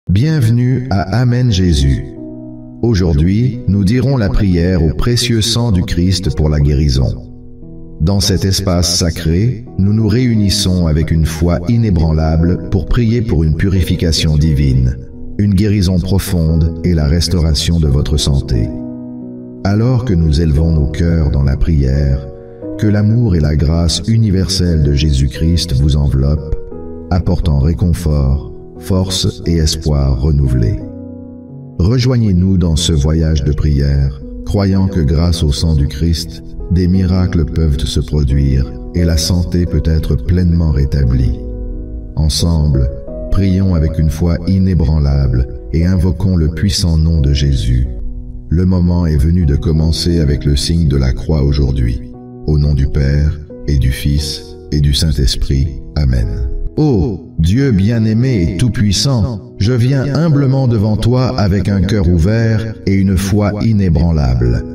Bienvenue à Amen Jésus. Aujourd'hui, nous dirons la prière au précieux sang du Christ pour la guérison. Dans cet espace sacré, nous nous réunissons avec une foi inébranlable pour prier pour une purification divine, une guérison profonde et la restauration de votre santé. Alors que nous élevons nos cœurs dans la prière, que l'amour et la grâce universelle de Jésus-Christ vous enveloppent, apportant réconfort, force et espoir renouvelés. Rejoignez-nous dans ce voyage de prière, croyant que grâce au sang du Christ, des miracles peuvent se produire et la santé peut être pleinement rétablie. Ensemble, prions avec une foi inébranlable et invoquons le puissant nom de Jésus. Le moment est venu de commencer avec le signe de la croix aujourd'hui. Au nom du Père, et du Fils, et du Saint-Esprit. Amen. Ô Dieu bien-aimé et tout-puissant, je viens humblement devant toi avec un cœur ouvert et une foi inébranlable.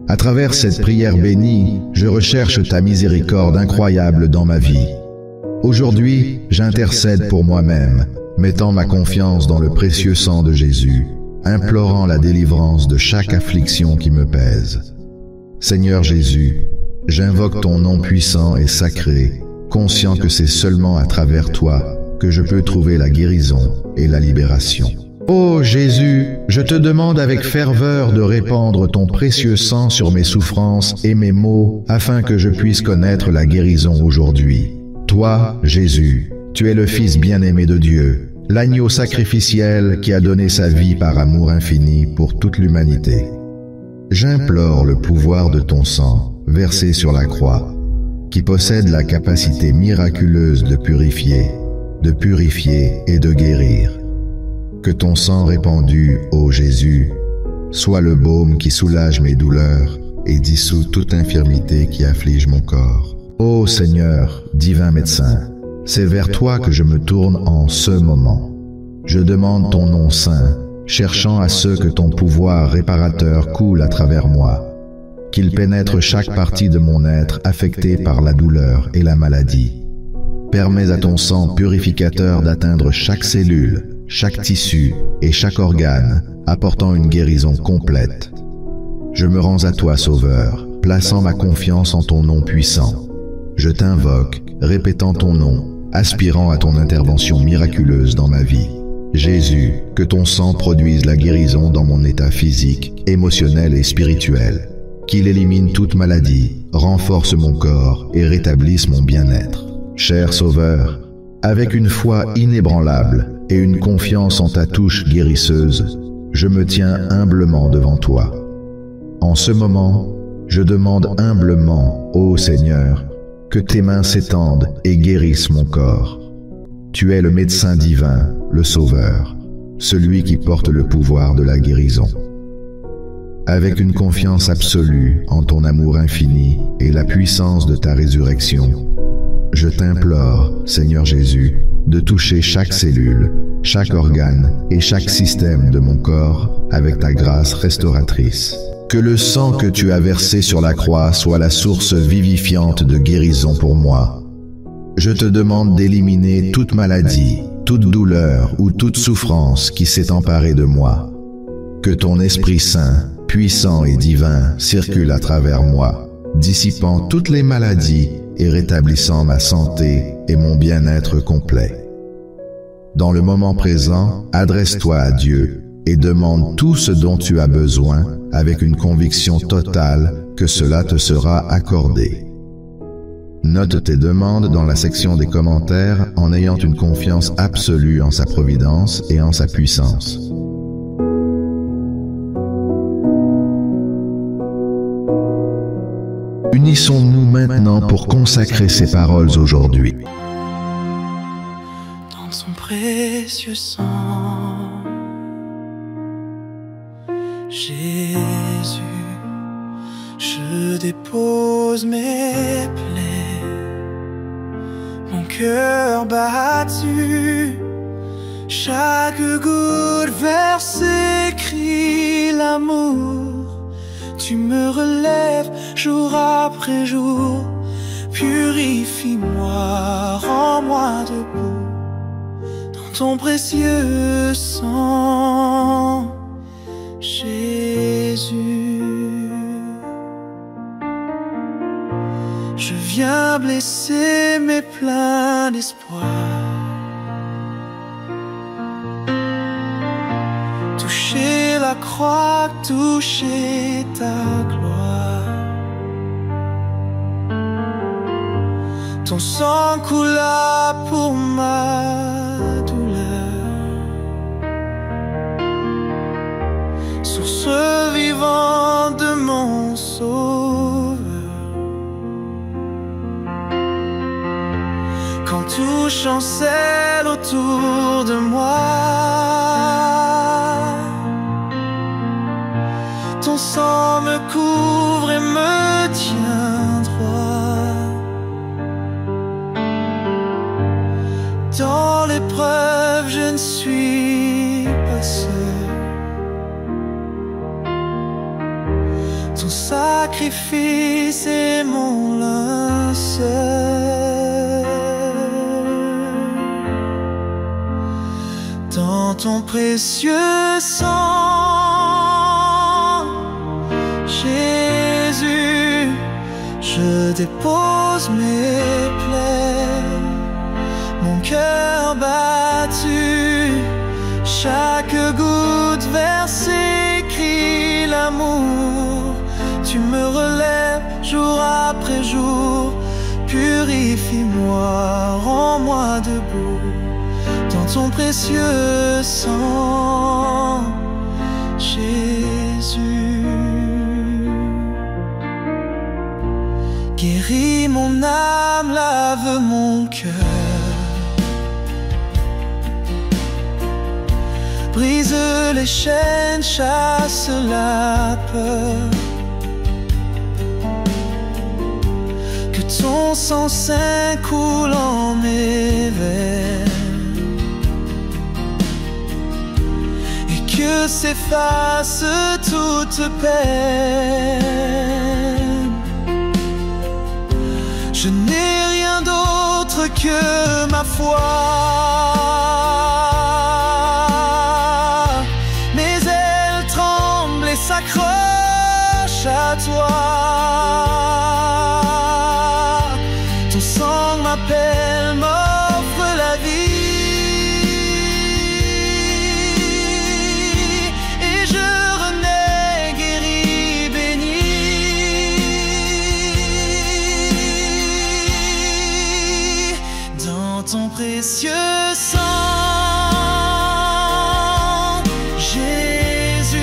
À travers cette prière bénie, je recherche ta miséricorde incroyable dans ma vie. Aujourd'hui, j'intercède pour moi-même, mettant ma confiance dans le précieux sang de Jésus, implorant la délivrance de chaque affliction qui me pèse. Seigneur Jésus, j'invoque ton nom puissant et sacré, conscient que c'est seulement à travers toi que je peux trouver la guérison et la libération. Ô Jésus, je te demande avec ferveur de répandre ton précieux sang sur mes souffrances et mes maux afin que je puisse connaître la guérison aujourd'hui. Toi, Jésus, tu es le Fils bien-aimé de Dieu, l'agneau sacrificiel qui a donné sa vie par amour infini pour toute l'humanité. J'implore le pouvoir de ton sang, versé sur la croix, qui possède la capacité miraculeuse de purifier et de guérir. Que ton sang répandu, ô Jésus, soit le baume qui soulage mes douleurs et dissout toute infirmité qui afflige mon corps. Ô Seigneur, divin médecin, c'est vers toi que je me tourne en ce moment. Je demande ton nom saint, cherchant à ce que ton pouvoir réparateur coule à travers moi, qu'il pénètre chaque partie de mon être affectée par la douleur et la maladie. Permets à ton sang purificateur d'atteindre chaque cellule, chaque tissu et chaque organe, apportant une guérison complète. Je me rends à toi, Sauveur, plaçant ma confiance en ton nom puissant. Je t'invoque, répétant ton nom, aspirant à ton intervention miraculeuse dans ma vie. Jésus, que ton sang produise la guérison dans mon état physique, émotionnel et spirituel. Qu'il élimine toute maladie, renforce mon corps et rétablisse mon bien-être. Cher Sauveur, avec une foi inébranlable et une confiance en ta touche guérisseuse, je me tiens humblement devant toi. En ce moment, je demande humblement, ô Seigneur, que tes mains s'étendent et guérissent mon corps. Tu es le médecin divin, le Sauveur, celui qui porte le pouvoir de la guérison. Avec une confiance absolue en ton amour infini et la puissance de ta résurrection, je t'implore, Seigneur Jésus, de toucher chaque cellule, chaque organe et chaque système de mon corps avec ta grâce restauratrice. Que le sang que tu as versé sur la croix soit la source vivifiante de guérison pour moi. Je te demande d'éliminer toute maladie, toute douleur ou toute souffrance qui s'est emparée de moi. Que ton Esprit Saint, puissant et divin, circule à travers moi, dissipant toutes les maladies et rétablissant ma santé et mon bien-être complet. Dans le moment présent, adresse-toi à Dieu et demande tout ce dont tu as besoin avec une conviction totale que cela te sera accordé. Note tes demandes dans la section des commentaires en ayant une confiance absolue en sa providence et en sa puissance. Unissons-nous maintenant pour consacrer ces paroles aujourd'hui. Dans son précieux sang, Jésus, je dépose mes plaies, mon cœur battu, chaque goutte versée crie l'amour. Tu me relèves jour après jour, purifie-moi, rends-moi debout. Dans ton précieux sang, bien blessé mais plein d'espoir. Toucher la croix, toucher ta gloire. Ton sang coula pour ma douleur. Source vivante de mon sauveur. Quand tout chancelle autour de moi, ton sang me couvre et me tient droit. Dans l'épreuve, je ne suis pas seul. Ton sacrifice est mon linceul. Dans ton précieux sang, Jésus, je dépose mes plaies, mon cœur battu, chaque goutte versée crie l'amour. Tu me relèves jour après jour, purifie-moi, rends-moi debout. Dans ton précieux sang, Jésus. Guéris mon âme, lave mon cœur. Brise les chaînes, chasse la peur. Que ton sang saint coule en mes veines. Et que s'efface toute peine. Je n'ai rien d'autre que ma foi. Mes ailes tremblent et s'accrochent à toi. Ton sang m'appelle, m'offre la vie. Et je renais guéri, béni. Dans ton précieux sang, Jésus,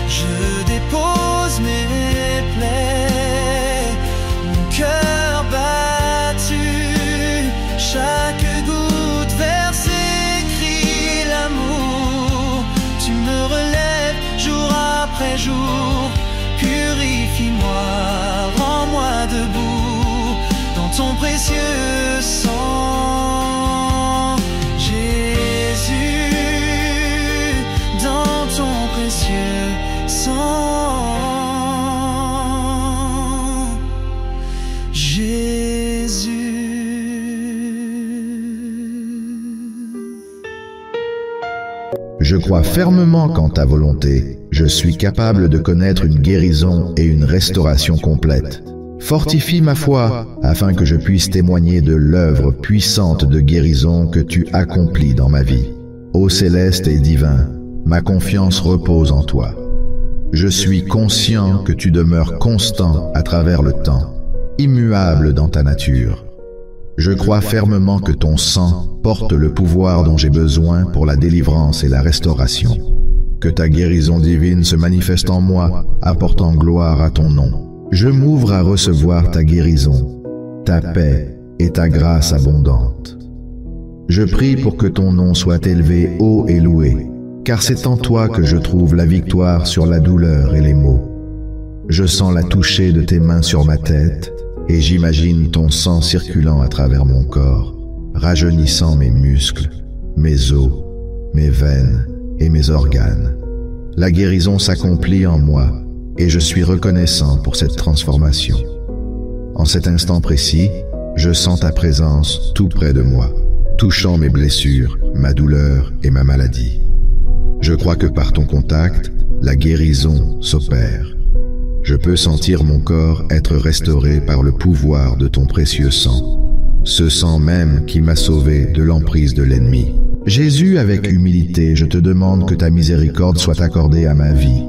je dépose mes plaies, mon cœur battu, chaque goutte versée crie l'amour. Tu me relèves jour après jour, purifie-moi, rends-moi debout. Dans ton précieux sang, Jésus, dans ton précieux sang, Jésus. Je crois fermement qu'en ta volonté, je suis capable de connaître une guérison et une restauration complète. Fortifie ma foi, afin que je puisse témoigner de l'œuvre puissante de guérison que tu accomplis dans ma vie. Ô céleste et divin, ma confiance repose en toi. Je suis conscient que tu demeures constant à travers le temps, immuable dans ta nature. Je crois fermement que ton sang porte le pouvoir dont j'ai besoin pour la délivrance et la restauration. Que ta guérison divine se manifeste en moi, apportant gloire à ton nom. Je m'ouvre à recevoir ta guérison, ta paix et ta grâce abondante. Je prie pour que ton nom soit élevé haut et loué, car c'est en toi que je trouve la victoire sur la douleur et les maux. Je sens la toucher de tes mains sur ma tête, et j'imagine ton sang circulant à travers mon corps, rajeunissant mes muscles, mes os, mes veines et mes organes. La guérison s'accomplit en moi, et je suis reconnaissant pour cette transformation. En cet instant précis, je sens ta présence tout près de moi, touchant mes blessures, ma douleur et ma maladie. Je crois que par ton contact, la guérison s'opère. Je peux sentir mon corps être restauré par le pouvoir de ton précieux sang, ce sang même qui m'a sauvé de l'emprise de l'ennemi. Jésus, avec humilité, je te demande que ta miséricorde soit accordée à ma vie.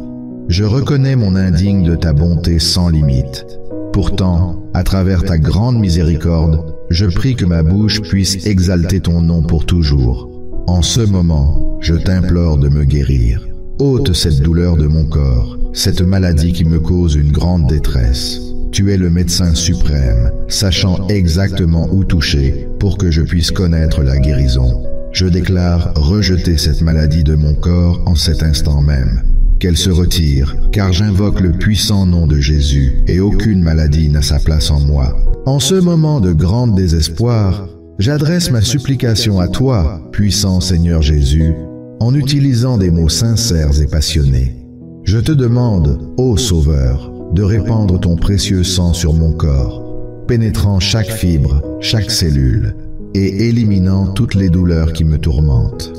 Je reconnais mon indigne de ta bonté sans limite. Pourtant, à travers ta grande miséricorde, je prie que ma bouche puisse exalter ton nom pour toujours. En ce moment, je t'implore de me guérir. Ôte cette douleur de mon corps, cette maladie qui me cause une grande détresse. Tu es le médecin suprême, sachant exactement où toucher pour que je puisse connaître la guérison. Je déclare rejeter cette maladie de mon corps en cet instant même. Qu'elle se retire, car j'invoque le puissant nom de Jésus et aucune maladie n'a sa place en moi. En ce moment de grand désespoir, j'adresse ma supplication à toi, puissant Seigneur Jésus, en utilisant des mots sincères et passionnés. Je te demande, ô Sauveur, de répandre ton précieux sang sur mon corps, pénétrant chaque fibre, chaque cellule, et éliminant toutes les douleurs qui me tourmentent.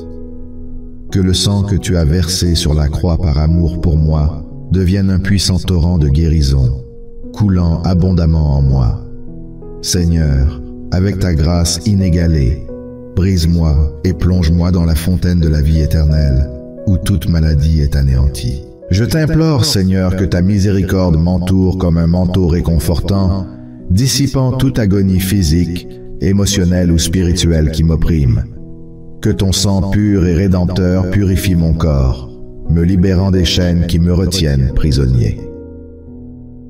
Que le sang que tu as versé sur la croix par amour pour moi devienne un puissant torrent de guérison, coulant abondamment en moi. Seigneur, avec ta grâce inégalée, brise-moi et plonge-moi dans la fontaine de la vie éternelle, où toute maladie est anéantie. Je t'implore, Seigneur, que ta miséricorde m'entoure comme un manteau réconfortant, dissipant toute agonie physique, émotionnelle ou spirituelle qui m'opprime. Que ton sang pur et rédempteur purifie mon corps, me libérant des chaînes qui me retiennent prisonnier.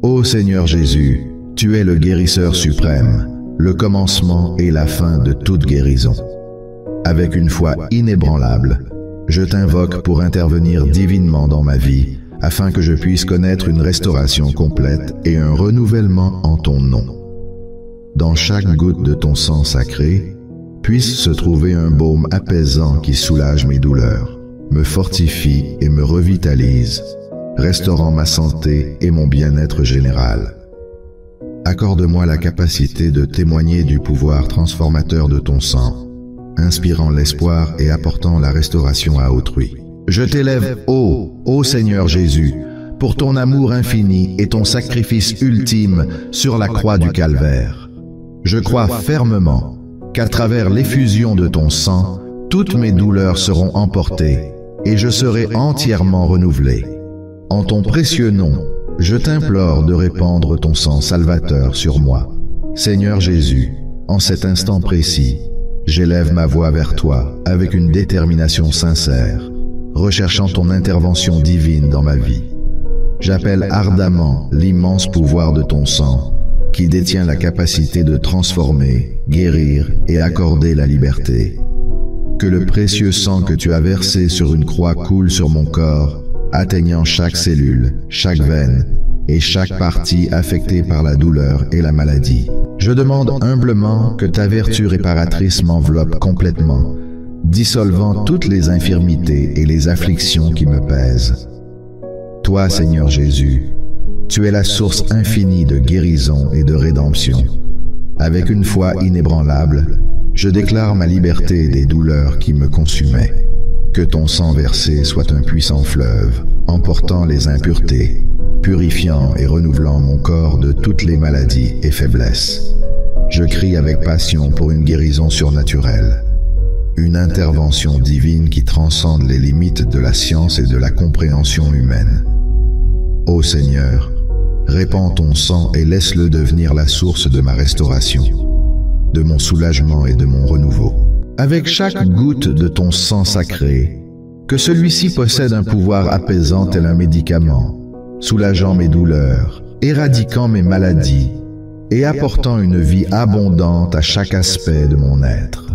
Ô Seigneur Jésus, tu es le guérisseur suprême, le commencement et la fin de toute guérison. Avec une foi inébranlable, je t'invoque pour intervenir divinement dans ma vie, afin que je puisse connaître une restauration complète et un renouvellement en ton nom. Dans chaque goutte de ton sang sacré, puisse se trouver un baume apaisant qui soulage mes douleurs, me fortifie et me revitalise, restaurant ma santé et mon bien-être général. Accorde-moi la capacité de témoigner du pouvoir transformateur de ton sang, inspirant l'espoir et apportant la restauration à autrui. Je t'élève haut, ô Seigneur Jésus, pour ton amour infini et ton sacrifice ultime sur la croix du Calvaire. Je crois fermement qu'à travers l'effusion de ton sang, toutes mes douleurs seront emportées et je serai entièrement renouvelé. En ton précieux nom, je t'implore de répandre ton sang salvateur sur moi. Seigneur Jésus, en cet instant précis, j'élève ma voix vers toi avec une détermination sincère, recherchant ton intervention divine dans ma vie. J'appelle ardemment l'immense pouvoir de ton sang, qui détient la capacité de transformer, guérir et accorder la liberté. Que le précieux sang que tu as versé sur une croix coule sur mon corps, atteignant chaque cellule, chaque veine et chaque partie affectée par la douleur et la maladie. Je demande humblement que ta vertu réparatrice m'enveloppe complètement, dissolvant toutes les infirmités et les afflictions qui me pèsent. Toi, Seigneur Jésus, tu es la source infinie de guérison et de rédemption. Avec une foi inébranlable, je déclare ma liberté des douleurs qui me consumaient. Que ton sang versé soit un puissant fleuve, emportant les impuretés, purifiant et renouvelant mon corps de toutes les maladies et faiblesses. Je crie avec passion pour une guérison surnaturelle, une intervention divine qui transcende les limites de la science et de la compréhension humaine. Ô Seigneur, répands ton sang et laisse-le devenir la source de ma restauration, de mon soulagement et de mon renouveau. Avec chaque goutte de ton sang sacré, que celui-ci possède un pouvoir apaisant tel un médicament, soulageant mes douleurs, éradiquant mes maladies et apportant une vie abondante à chaque aspect de mon être.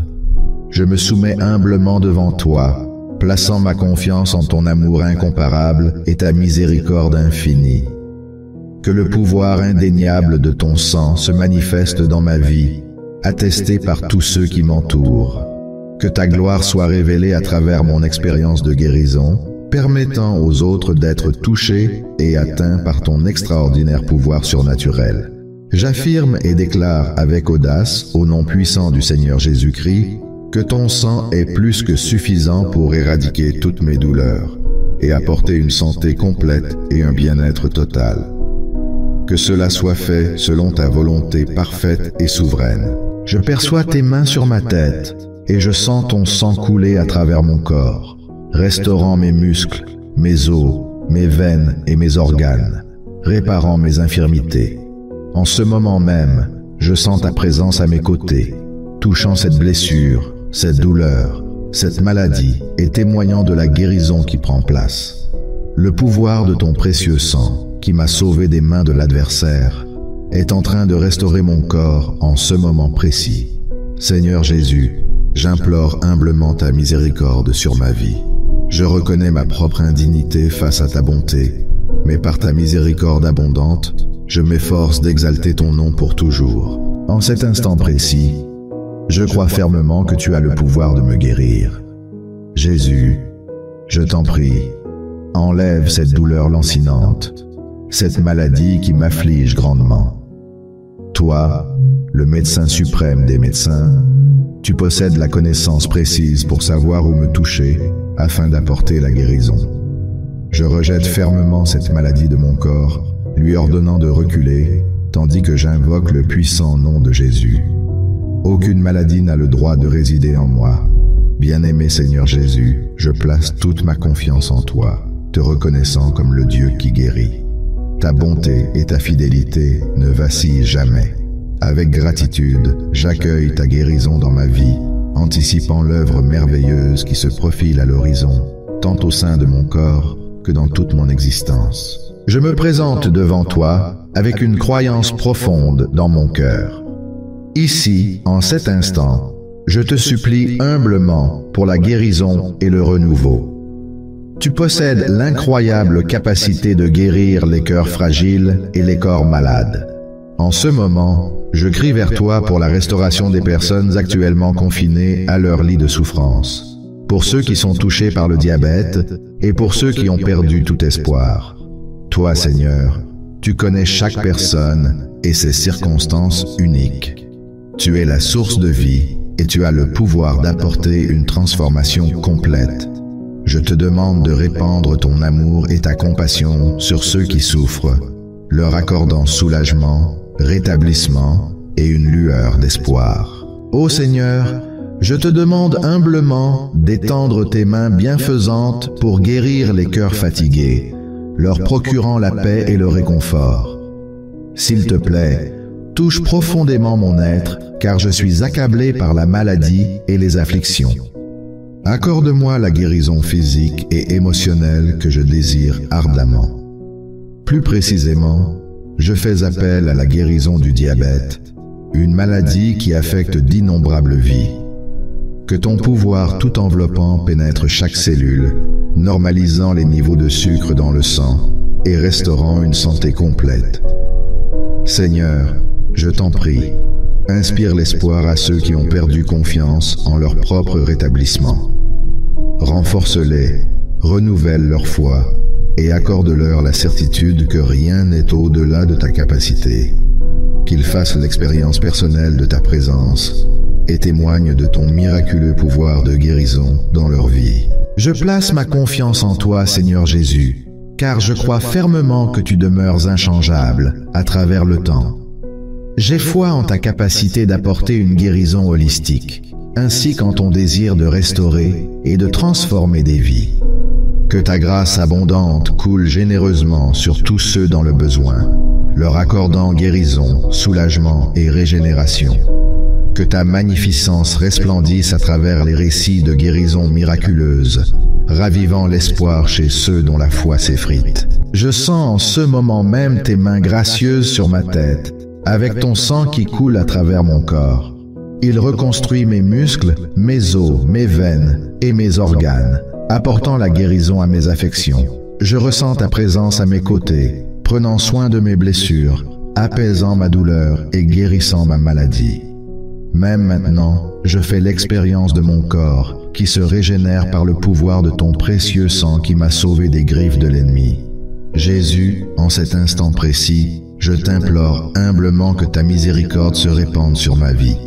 Je me soumets humblement devant toi, plaçant ma confiance en ton amour incomparable et ta miséricorde infinie. Que le pouvoir indéniable de ton sang se manifeste dans ma vie, attesté par tous ceux qui m'entourent. Que ta gloire soit révélée à travers mon expérience de guérison, permettant aux autres d'être touchés et atteints par ton extraordinaire pouvoir surnaturel. J'affirme et déclare avec audace, au nom puissant du Seigneur Jésus-Christ, que ton sang est plus que suffisant pour éradiquer toutes mes douleurs et apporter une santé complète et un bien-être total. Que cela soit fait selon ta volonté parfaite et souveraine. Je perçois tes mains sur ma tête et je sens ton sang couler à travers mon corps, restaurant mes muscles, mes os, mes veines et mes organes, réparant mes infirmités. En ce moment même, je sens ta présence à mes côtés, touchant cette blessure, cette douleur, cette maladie et témoignant de la guérison qui prend place. Le pouvoir de ton précieux sang, qui m'a sauvé des mains de l'adversaire, est en train de restaurer mon corps en ce moment précis. Seigneur Jésus, j'implore humblement ta miséricorde sur ma vie. Je reconnais ma propre indignité face à ta bonté, mais par ta miséricorde abondante, je m'efforce d'exalter ton nom pour toujours. En cet instant précis, je crois fermement que tu as le pouvoir de me guérir. Jésus, je t'en prie, enlève cette douleur lancinante, cette maladie qui m'afflige grandement. Toi, le médecin suprême des médecins, tu possèdes la connaissance précise pour savoir où me toucher afin d'apporter la guérison. Je rejette fermement cette maladie de mon corps, lui ordonnant de reculer, tandis que j'invoque le puissant nom de Jésus. Aucune maladie n'a le droit de résider en moi. Bien-aimé Seigneur Jésus, je place toute ma confiance en toi, te reconnaissant comme le Dieu qui guérit. Ta bonté et ta fidélité ne vacillent jamais. Avec gratitude, j'accueille ta guérison dans ma vie, anticipant l'œuvre merveilleuse qui se profile à l'horizon, tant au sein de mon corps que dans toute mon existence. Je me présente devant toi avec une croyance profonde dans mon cœur. Ici, en cet instant, je te supplie humblement pour la guérison et le renouveau. Tu possèdes l'incroyable capacité de guérir les cœurs fragiles et les corps malades. En ce moment, je crie vers toi pour la restauration des personnes actuellement confinées à leur lit de souffrance, pour ceux qui sont touchés par le diabète et pour ceux qui ont perdu tout espoir. Toi, Seigneur, tu connais chaque personne et ses circonstances uniques. Tu es la source de vie et tu as le pouvoir d'apporter une transformation complète. Je te demande de répandre ton amour et ta compassion sur ceux qui souffrent, leur accordant soulagement, rétablissement et une lueur d'espoir. Ô Seigneur, je te demande humblement d'étendre tes mains bienfaisantes pour guérir les cœurs fatigués, leur procurant la paix et le réconfort. S'il te plaît, touche profondément mon être, car je suis accablé par la maladie et les afflictions. Accorde-moi la guérison physique et émotionnelle que je désire ardemment. Plus précisément, je fais appel à la guérison du diabète, une maladie qui affecte d'innombrables vies. Que ton pouvoir tout enveloppant pénètre chaque cellule, normalisant les niveaux de sucre dans le sang et restaurant une santé complète. Seigneur, je t'en prie, inspire l'espoir à ceux qui ont perdu confiance en leur propre rétablissement. Renforce-les, renouvelle leur foi et accorde-leur la certitude que rien n'est au-delà de ta capacité. Qu'ils fassent l'expérience personnelle de ta présence et témoignent de ton miraculeux pouvoir de guérison dans leur vie. Je place ma confiance en toi, Seigneur Jésus, car je crois fermement que tu demeures inchangeable à travers le temps. J'ai foi en ta capacité d'apporter une guérison holistique, ainsi qu'en ton désir de restaurer et de transformer des vies. Que ta grâce abondante coule généreusement sur tous ceux dans le besoin, leur accordant guérison, soulagement et régénération. Que ta magnificence resplendisse à travers les récits de guérison miraculeuse, ravivant l'espoir chez ceux dont la foi s'effrite. Je sens en ce moment même tes mains gracieuses sur ma tête, avec ton sang qui coule à travers mon corps. Il reconstruit mes muscles, mes os, mes veines et mes organes, apportant la guérison à mes affections. Je ressens ta présence à mes côtés, prenant soin de mes blessures, apaisant ma douleur et guérissant ma maladie. Même maintenant, je fais l'expérience de mon corps qui se régénère par le pouvoir de ton précieux sang qui m'a sauvé des griffes de l'ennemi. Jésus, en cet instant précis, je t'implore humblement que ta miséricorde se répande sur ma vie.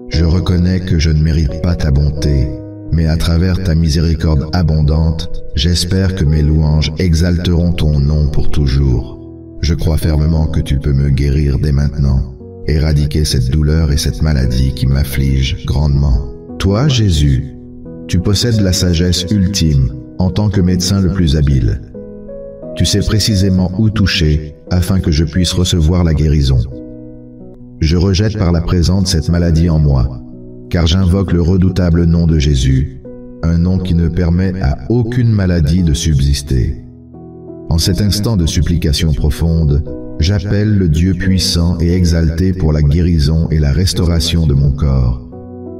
Je reconnais que je ne mérite pas ta bonté, mais à travers ta miséricorde abondante, j'espère que mes louanges exalteront ton nom pour toujours. Je crois fermement que tu peux me guérir dès maintenant, éradiquer cette douleur et cette maladie qui m'affligent grandement. Toi, Jésus, tu possèdes la sagesse ultime en tant que médecin le plus habile. Tu sais précisément où toucher afin que je puisse recevoir la guérison. Je rejette par la présente cette maladie en moi, car j'invoque le redoutable nom de Jésus, un nom qui ne permet à aucune maladie de subsister. En cet instant de supplication profonde, j'appelle le Dieu puissant et exalté pour la guérison et la restauration de mon corps.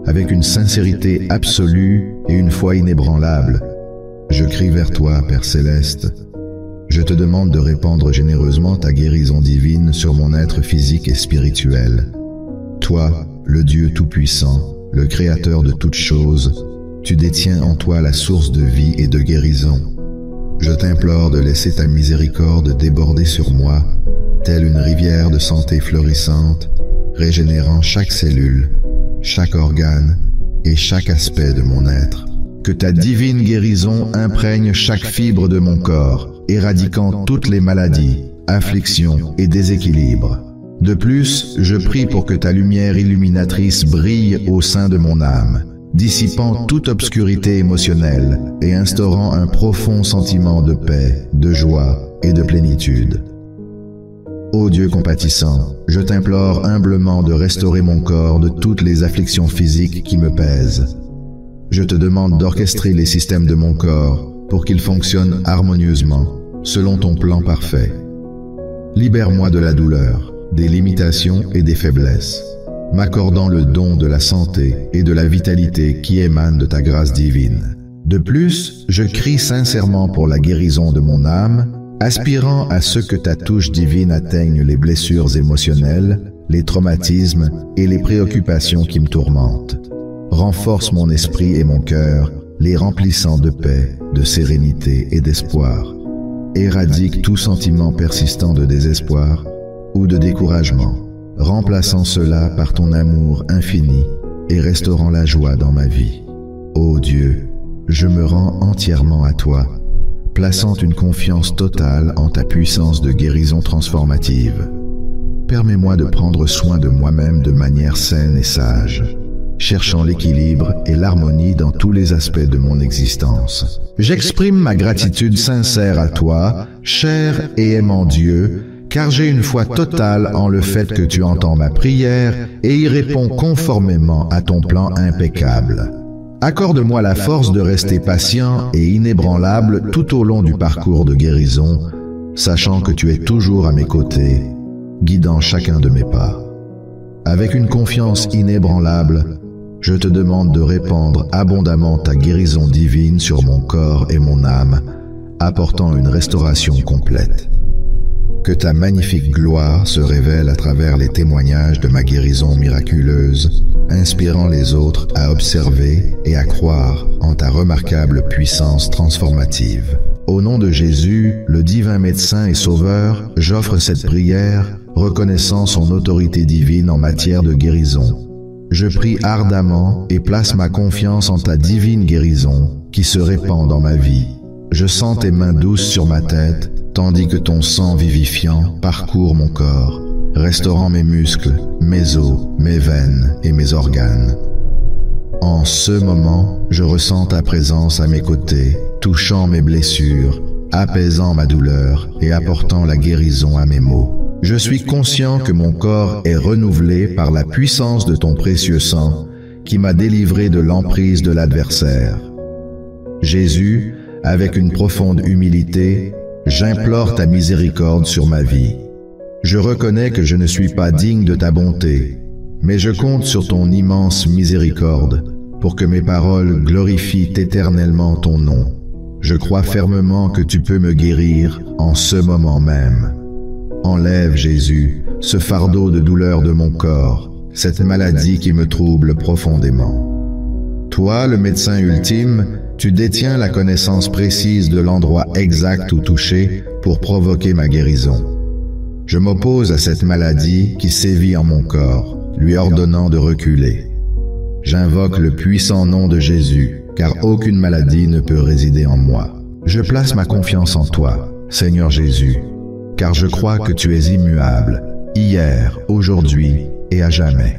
Avec une sincérité absolue et une foi inébranlable, je crie vers toi, Père Céleste. Je te demande de répandre généreusement ta guérison divine sur mon être physique et spirituel. Toi, le Dieu Tout-Puissant, le Créateur de toutes choses, tu détiens en toi la source de vie et de guérison. Je t'implore de laisser ta miséricorde déborder sur moi, telle une rivière de santé florissante, régénérant chaque cellule, chaque organe et chaque aspect de mon être. Que ta divine guérison imprègne chaque fibre de mon corps, éradiquant toutes les maladies, afflictions et déséquilibres. De plus, je prie pour que ta lumière illuminatrice brille au sein de mon âme, dissipant toute obscurité émotionnelle et instaurant un profond sentiment de paix, de joie et de plénitude. Ô Dieu compatissant, je t'implore humblement de restaurer mon corps de toutes les afflictions physiques qui me pèsent. Je te demande d'orchestrer les systèmes de mon corps pour qu'ils fonctionnent harmonieusement, selon ton plan parfait. Libère-moi de la douleur, des limitations et des faiblesses, m'accordant le don de la santé et de la vitalité qui émanent de ta grâce divine. De plus, je crie sincèrement pour la guérison de mon âme, aspirant à ce que ta touche divine atteigne les blessures émotionnelles, les traumatismes et les préoccupations qui me tourmentent. Renforce mon esprit et mon cœur, les remplissant de paix, de sérénité et d'espoir. Éradique tout sentiment persistant de désespoir ou de découragement, remplaçant cela par ton amour infini et restaurant la joie dans ma vie. Ô Dieu, je me rends entièrement à toi, plaçant une confiance totale en ta puissance de guérison transformative. Permets-moi de prendre soin de moi-même de manière saine et sage, cherchant l'équilibre et l'harmonie dans tous les aspects de mon existence. J'exprime ma gratitude sincère à toi, cher et aimant Dieu, car j'ai une foi totale en le fait que tu entends ma prière et y réponds conformément à ton plan impeccable. Accorde-moi la force de rester patient et inébranlable tout au long du parcours de guérison, sachant que tu es toujours à mes côtés, guidant chacun de mes pas. Avec une confiance inébranlable, je te demande de répandre abondamment ta guérison divine sur mon corps et mon âme, apportant une restauration complète. Que ta magnifique gloire se révèle à travers les témoignages de ma guérison miraculeuse, inspirant les autres à observer et à croire en ta remarquable puissance transformative. Au nom de Jésus, le divin médecin et sauveur, j'offre cette prière, reconnaissant son autorité divine en matière de guérison. Je prie ardemment et place ma confiance en ta divine guérison qui se répand dans ma vie. Je sens tes mains douces sur ma tête, tandis que ton sang vivifiant parcourt mon corps, restaurant mes muscles, mes os, mes veines et mes organes. En ce moment, je ressens ta présence à mes côtés, touchant mes blessures, apaisant ma douleur et apportant la guérison à mes maux. Je suis conscient que mon corps est renouvelé par la puissance de ton précieux sang qui m'a délivré de l'emprise de l'adversaire. Jésus, avec une profonde humilité, j'implore ta miséricorde sur ma vie. Je reconnais que je ne suis pas digne de ta bonté, mais je compte sur ton immense miséricorde pour que mes paroles glorifient éternellement ton nom. Je crois fermement que tu peux me guérir en ce moment même. Enlève, Jésus, ce fardeau de douleur de mon corps, cette maladie qui me trouble profondément. Toi, le médecin ultime, tu détiens la connaissance précise de l'endroit exact où toucher pour provoquer ma guérison. Je m'oppose à cette maladie qui sévit en mon corps, lui ordonnant de reculer. J'invoque le puissant nom de Jésus, car aucune maladie ne peut résider en moi. Je place ma confiance en toi, Seigneur Jésus. car je crois que tu es immuable, hier, aujourd'hui et à jamais.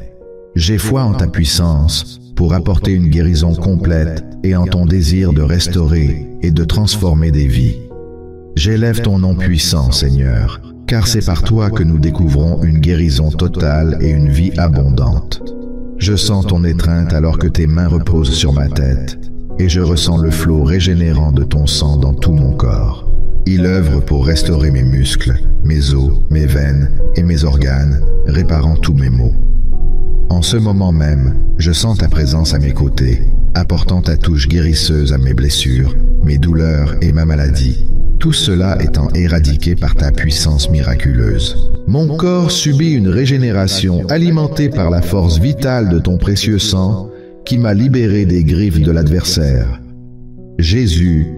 J'ai foi en ta puissance pour apporter une guérison complète et en ton désir de restaurer et de transformer des vies. J'élève ton nom puissant, Seigneur, car c'est par toi que nous découvrons une guérison totale et une vie abondante. Je sens ton étreinte alors que tes mains reposent sur ma tête, et je ressens le flot régénérant de ton sang dans tout mon corps. Il œuvre pour restaurer mes muscles, mes os, mes veines et mes organes, réparant tous mes maux. En ce moment même, je sens ta présence à mes côtés, apportant ta touche guérisseuse à mes blessures, mes douleurs et ma maladie, tout cela étant éradiqué par ta puissance miraculeuse. Mon corps subit une régénération alimentée par la force vitale de ton précieux sang qui m'a libéré des griffes de l'adversaire. Jésus,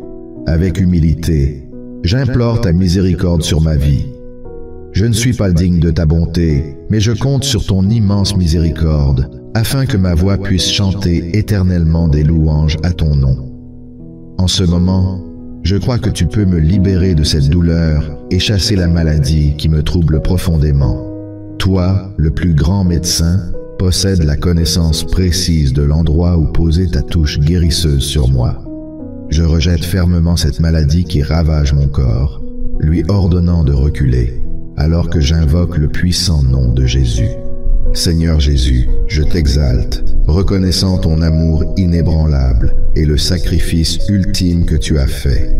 avec humilité, j'implore ta miséricorde sur ma vie. Je ne suis pas digne de ta bonté, mais je compte sur ton immense miséricorde, afin que ma voix puisse chanter éternellement des louanges à ton nom. En ce moment, je crois que tu peux me libérer de cette douleur et chasser la maladie qui me trouble profondément. Toi, le plus grand médecin, possèdes la connaissance précise de l'endroit où poser ta touche guérisseuse sur moi. Je rejette fermement cette maladie qui ravage mon corps, lui ordonnant de reculer, alors que j'invoque le puissant nom de Jésus. Seigneur Jésus, je t'exalte, reconnaissant ton amour inébranlable et le sacrifice ultime que tu as fait.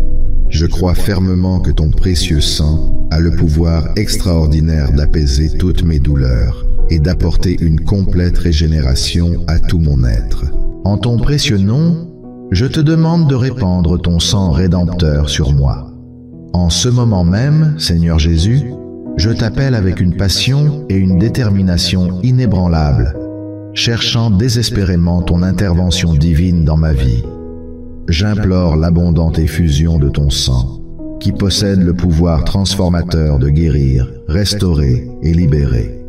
Je crois fermement que ton précieux sang a le pouvoir extraordinaire d'apaiser toutes mes douleurs et d'apporter une complète régénération à tout mon être. En ton précieux nom, je te demande de répandre ton sang rédempteur sur moi. En ce moment même, Seigneur Jésus, je t'appelle avec une passion et une détermination inébranlables, cherchant désespérément ton intervention divine dans ma vie. J'implore l'abondante effusion de ton sang, qui possède le pouvoir transformateur de guérir, restaurer et libérer.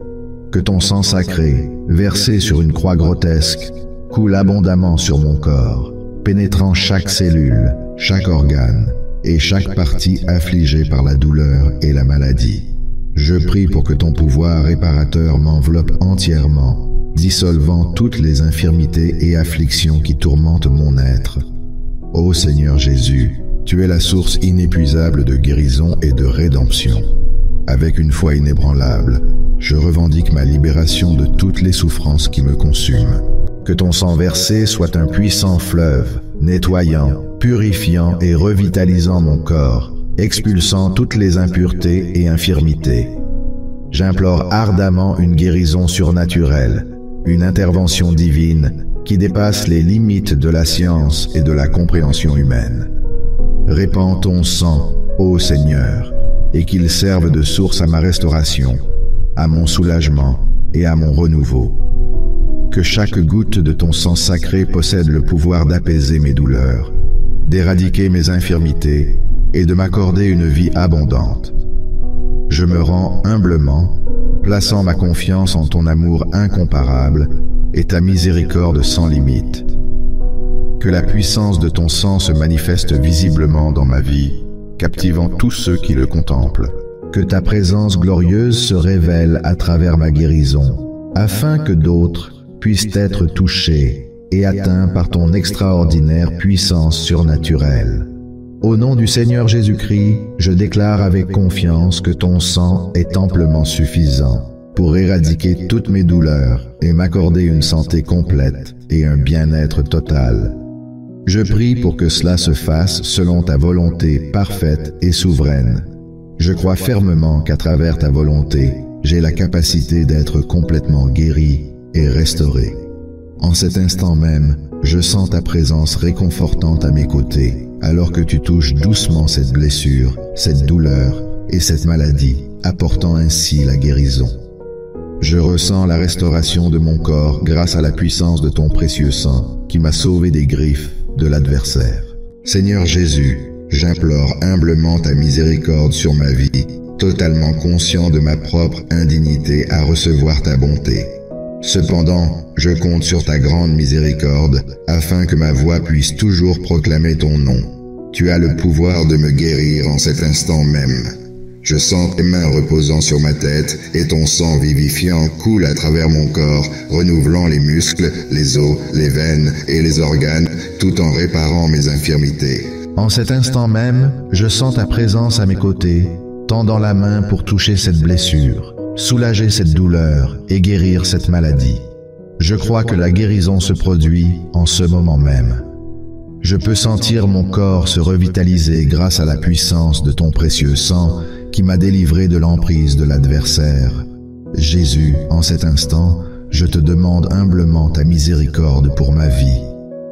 Que ton sang sacré, versé sur une croix grotesque, coule abondamment sur mon corps, pénétrant chaque cellule, chaque organe et chaque partie affligée par la douleur et la maladie. Je prie pour que ton pouvoir réparateur m'enveloppe entièrement, dissolvant toutes les infirmités et afflictions qui tourmentent mon être. Ô Seigneur Jésus, tu es la source inépuisable de guérison et de rédemption. Avec une foi inébranlable, je revendique ma libération de toutes les souffrances qui me consument. Que ton sang versé soit un puissant fleuve, nettoyant, purifiant et revitalisant mon corps, expulsant toutes les impuretés et infirmités. J'implore ardemment une guérison surnaturelle, une intervention divine qui dépasse les limites de la science et de la compréhension humaine. Répands ton sang, ô Seigneur, et qu'il serve de source à ma restauration, à mon soulagement et à mon renouveau. Que chaque goutte de ton sang sacré possède le pouvoir d'apaiser mes douleurs, d'éradiquer mes infirmités et de m'accorder une vie abondante. Je me rends humblement, plaçant ma confiance en ton amour incomparable et ta miséricorde sans limite. Que la puissance de ton sang se manifeste visiblement dans ma vie, captivant tous ceux qui le contemplent. Que ta présence glorieuse se révèle à travers ma guérison, afin que d'autres puissent être touchés et atteints par ton extraordinaire puissance surnaturelle. Au nom du Seigneur Jésus-Christ, je déclare avec confiance que ton sang est amplement suffisant pour éradiquer toutes mes douleurs et m'accorder une santé complète et un bien-être total. Je prie pour que cela se fasse selon ta volonté parfaite et souveraine. Je crois fermement qu'à travers ta volonté, j'ai la capacité d'être complètement guéri et restauré. En cet instant même, je sens ta présence réconfortante à mes côtés, alors que tu touches doucement cette blessure, cette douleur et cette maladie, apportant ainsi la guérison. Je ressens la restauration de mon corps grâce à la puissance de ton précieux sang qui m'a sauvé des griffes de l'adversaire. Seigneur Jésus, j'implore humblement ta miséricorde sur ma vie, totalement conscient de ma propre indignité à recevoir ta bonté. Cependant, je compte sur ta grande miséricorde afin que ma voix puisse toujours proclamer ton nom. Tu as le pouvoir de me guérir en cet instant même. Je sens tes mains reposant sur ma tête et ton sang vivifiant coule à travers mon corps, renouvelant les muscles, les os, les veines et les organes, tout en réparant mes infirmités. En cet instant même, je sens ta présence à mes côtés, tendant la main pour toucher cette blessure, soulager cette douleur et guérir cette maladie. Je crois que la guérison se produit en ce moment même. Je peux sentir mon corps se revitaliser grâce à la puissance de ton précieux sang qui m'a délivré de l'emprise de l'adversaire. Jésus, en cet instant, je te demande humblement ta miséricorde pour ma vie.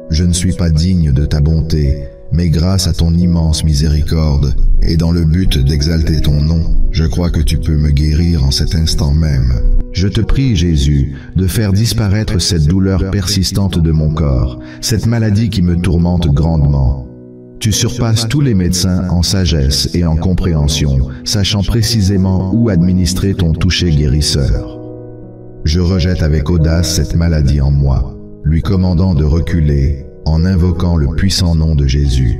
Je ne suis pas digne de ta bonté, mais grâce à ton immense miséricorde, et dans le but d'exalter ton nom, je crois que tu peux me guérir en cet instant même. Je te prie, Jésus, de faire disparaître cette douleur persistante de mon corps, cette maladie qui me tourmente grandement. Tu surpasses tous les médecins en sagesse et en compréhension, sachant précisément où administrer ton toucher guérisseur. Je rejette avec audace cette maladie en moi, lui commandant de reculer en invoquant le puissant nom de Jésus.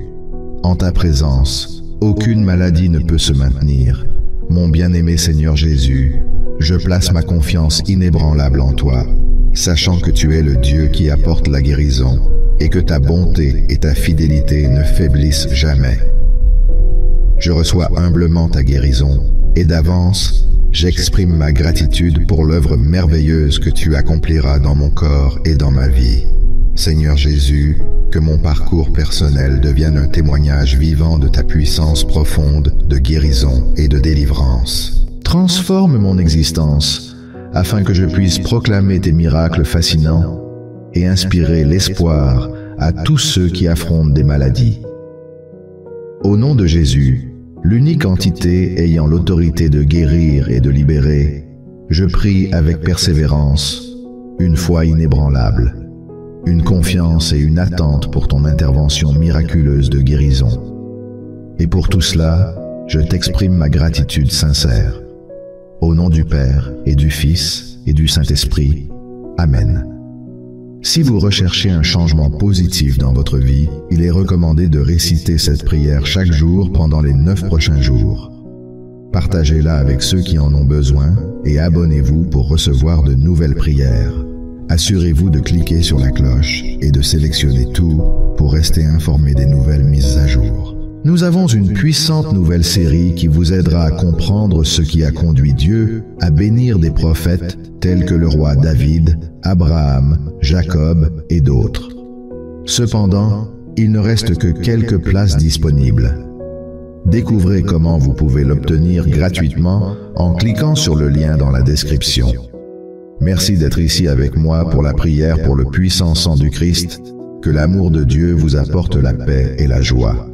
En ta présence, aucune maladie ne peut se maintenir. Mon bien-aimé Seigneur Jésus, je place ma confiance inébranlable en toi, sachant que tu es le Dieu qui apporte la guérison et que ta bonté et ta fidélité ne faiblissent jamais. Je reçois humblement ta guérison et d'avance, j'exprime ma gratitude pour l'œuvre merveilleuse que tu accompliras dans mon corps et dans ma vie. Seigneur Jésus, que mon parcours personnel devienne un témoignage vivant de ta puissance profonde de guérison et de délivrance. Transforme mon existence, afin que je puisse proclamer tes miracles fascinants et inspirer l'espoir à tous ceux qui affrontent des maladies. Au nom de Jésus, l'unique entité ayant l'autorité de guérir et de libérer, je prie avec persévérance, une foi inébranlable, une confiance et une attente pour ton intervention miraculeuse de guérison. Et pour tout cela, je t'exprime ma gratitude sincère. Au nom du Père et du Fils et du Saint-Esprit. Amen. Si vous recherchez un changement positif dans votre vie, il est recommandé de réciter cette prière chaque jour pendant les 9 prochains jours. Partagez-la avec ceux qui en ont besoin et abonnez-vous pour recevoir de nouvelles prières. Assurez-vous de cliquer sur la cloche et de sélectionner tout pour rester informé des nouvelles mises à jour. Nous avons une puissante nouvelle série qui vous aidera à comprendre ce qui a conduit Dieu à bénir des prophètes tels que le roi David, Abraham, Jacob et d'autres. Cependant, il ne reste que quelques places disponibles. Découvrez comment vous pouvez l'obtenir gratuitement en cliquant sur le lien dans la description. Merci d'être ici avec moi pour la prière pour le puissant sang du Christ. Que l'amour de Dieu vous apporte la paix et la joie.